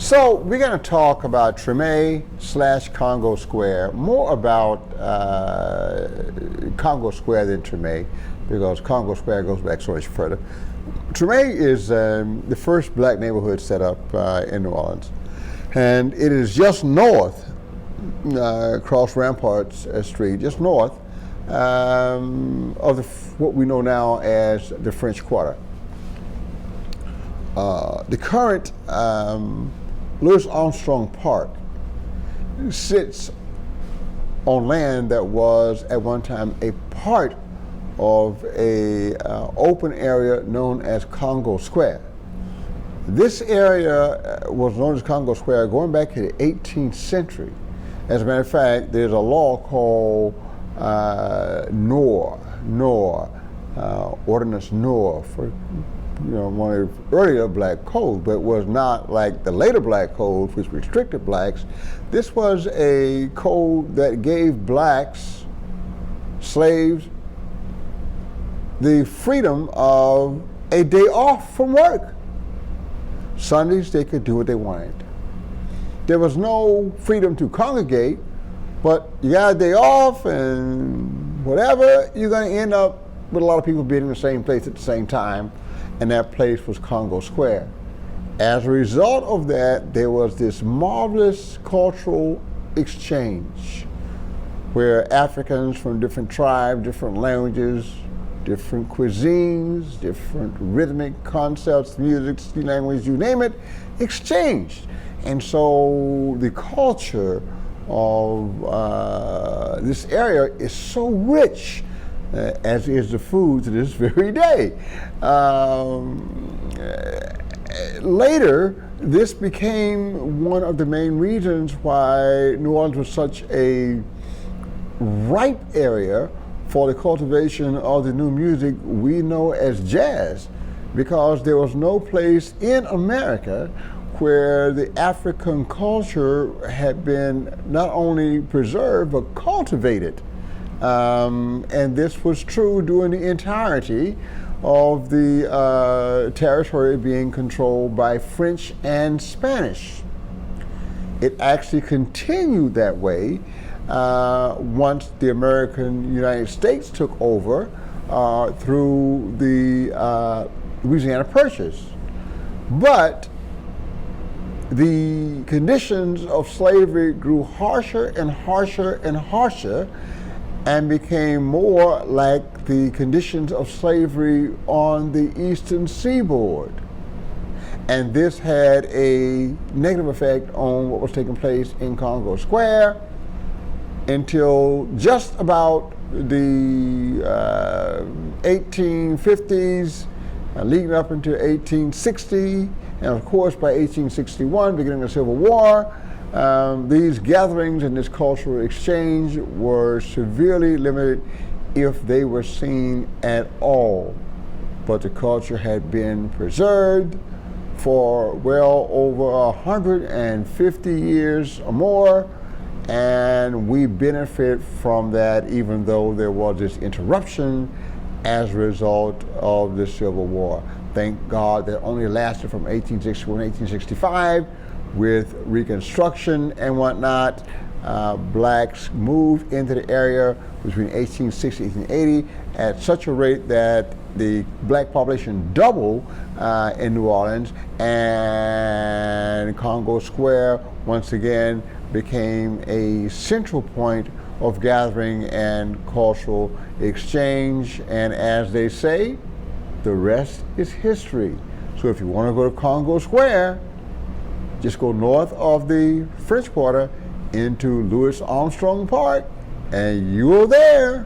So we're going to talk about Treme / Congo Square, more about Congo Square than Treme, because Congo Square goes back so much further. Treme is the first black neighborhood set up in New Orleans, and it is just north, across Ramparts Street, just north of what we know now as the French Quarter. The current Louis Armstrong Park sits on land that was at one time a part of a open area known as Congo Square. This area was known as Congo Square going back to the 18th century. As a matter of fact, there's a law called Ordinance Noir, for one of the earlier black codes, but was not like the later black code, which restricted blacks. This was a code that gave blacks, slaves, the freedom of a day off from work. Sundays, they could do what they wanted. There was no freedom to congregate, but you got a day off and whatever, you're going to end up with a lot of people being in the same place at the same time, and that place was Congo Square. As a result of that, there was this marvelous cultural exchange where Africans from different tribes, different languages, different cuisines, different rhythmic concepts, music, language, you name it, exchanged. And so the culture of this area is so rich, as is the food to this very day. Later, this became one of the main reasons why New Orleans was such a ripe area for the cultivation of the new music we know as jazz, because there was no place in America where the African culture had been not only preserved but cultivated. And this was true during the entirety of the territory being controlled by French and Spanish. It actually continued that way once the United States took over through the Louisiana Purchase. But the conditions of slavery grew harsher and harsher and harsher, and became more like the conditions of slavery on the eastern seaboard. And this had a negative effect on what was taking place in Congo Square until just about the 1850s, leading up into 1860, and of course by 1861, beginning of the Civil War, these gatherings and this cultural exchange were severely limited, if they were seen at all. But the culture had been preserved for well over 150 years or more, and we benefit from that, even though there was this interruption as a result of the Civil War. Thank God that only lasted from 1861 to 1865. With Reconstruction and whatnot, blacks moved into the area between 1860 and 1880 at such a rate that the black population doubled in New Orleans, and Congo Square once again became a central point of gathering and cultural exchange. And as they say, the rest is history. So if you want to go to Congo Square, just go north of the French Quarter into Louis Armstrong Park, and you're there.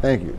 Thank you.